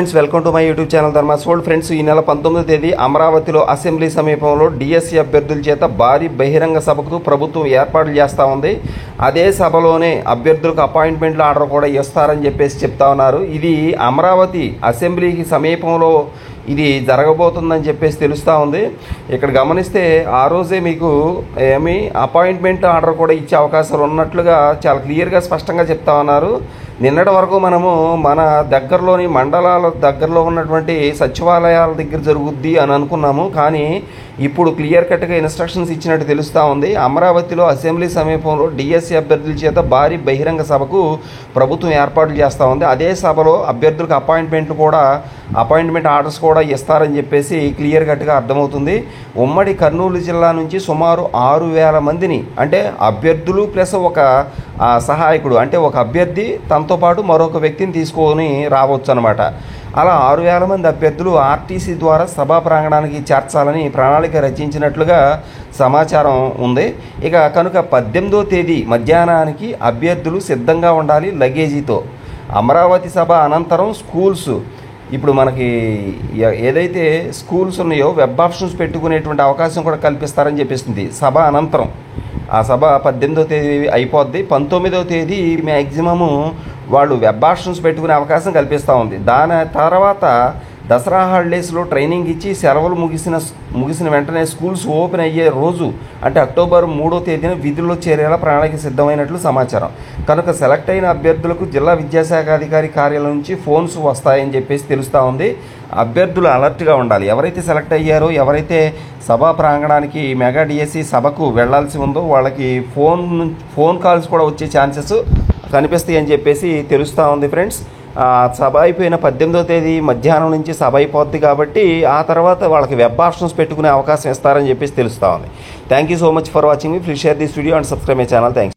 Friends, welcome to my YouTube channel ధర్మాసోల్డ్. Friends, ఈ నెల 19వ తేదీ అమరావతిలో అసెంబ్లీ సమీపంలో డిఎస్సి అభ్యర్థుల చేత భారీ బహిరంగ సభకు ప్రభుత్వం ఏర్పాట్లు చేస్తూ ఉంది. అదే సభలోనే అభ్యర్థులకు అపాయింట్మెంట్ల ఆర్డర్ కూడా ఇస్తారని చెప్తా ఉన్నారు. ఇది అమరావతి అసెంబ్లీకి సమీపంలో ఇది జరగబోతుందని తెలుస్తూ ఉంది. ఇక్కడ గమనిస్తే ఆ రోజే మీకు అపాయింట్మెంట్ ఆర్డర్ కూడా ఇచ్చే అవకాశాలు ఉన్నట్లుగా చాలా క్లియర్గా స్పష్టంగా చెప్తా ఉన్నారు. నిన్నటి వరకు మనము మన దగ్గరలోని మండలాల దగ్గరలో ఉన్నటువంటి సచివాలయాల దగ్గర జరుగుద్ది అని అనుకున్నాము. కానీ ఇప్పుడు క్లియర్ కట్గా ఇన్స్ట్రక్షన్స్ ఇచ్చినట్టు తెలుస్తూ ఉంది. అమరావతిలో అసెంబ్లీ సమీపంలో డిఎస్సి అభ్యర్థుల చేత భారీ బహిరంగ సభకు ప్రభుత్వం ఏర్పాట్లు చేస్తూ ఉంది. అదే సభలో అభ్యర్థులకు అపాయింట్మెంట్ ఆర్డర్స్ కూడా ఇస్తారని క్లియర్ కట్గా అర్థమవుతుంది. ఉమ్మడి కర్నూలు జిల్లా నుంచి సుమారు 6,000 మందిని, అంటే అభ్యర్థులు ప్లస్ ఒక సహాయకుడు, అంటే ఒక అభ్యర్థి తనతో పాటు మరొక వ్యక్తిని తీసుకొని రావచ్చు అనమాట. అలా 6,000 మంది అభ్యర్థులు ఆర్టీసీ ద్వారా సభా ప్రాంగణానికి చేర్చాలని ప్రణాళిక రచించినట్లుగా సమాచారం ఉంది. కనుక 18వ తేదీ మధ్యాహ్నానికి అభ్యర్థులు సిద్ధంగా ఉండాలి లగేజీతో. అమరావతి సభ అనంతరం స్కూల్స్, ఇప్పుడు మనకి ఏదైతే స్కూల్స్ ఉన్నాయో వెబ్ ఆప్షన్స్ పెట్టుకునేటువంటి అవకాశం కూడా కల్పిస్తారని చెప్పేసింది. సభ అనంతరం ఆ సభ 18వ తేదీ అయిపోద్ది. 19వ తేదీ మ్యాక్సిమము వాళ్ళు వెబ్ ఆప్షన్స్ పెట్టుకునే అవకాశం కల్పిస్తూ ఉంది. దాని తర్వాత దసరా హాలిడేస్లో ట్రైనింగ్ ఇచ్చి సెలవులు ముగిసిన వెంటనే స్కూల్స్ ఓపెన్ అయ్యే రోజు, అంటే అక్టోబర్ 3వ తేదీన విధుల్లో చేరేలా ప్రణాళిక సిద్ధమైనట్లు సమాచారం. కనుక సెలెక్ట్ అయిన అభ్యర్థులకు జిల్లా విద్యాశాఖ అధికారి కార్యాలయం నుంచి ఫోన్స్ వస్తాయని తెలుస్తూ ఉంది. అభ్యర్థులు అలర్ట్గా ఉండాలి. ఎవరైతే సెలెక్ట్ అయ్యారో, ఎవరైతే సభా ప్రాంగణానికి మెగా డిఎస్సి సభకు వెళ్లాల్సి ఉందో వాళ్ళకి ఫోన్ కాల్స్ కూడా వచ్చే ఛాన్సెస్ కనిపిస్తాయి అని తెలుస్తూ ఉంది. ఫ్రెండ్స్, సభ అయిపోయిన 18వ తేదీ మధ్యాహ్నం నుంచి సభ అయిపోద్ది కాబట్టి ఆ తర్వాత వాళ్ళకి వెబ్ ఆప్షన్స్ పెట్టుకునే అవకాశం ఇస్తారని తెలుస్తూ ఉంది. Thank you so much for watching me. Please share this video and subscribe my channel. Thanks.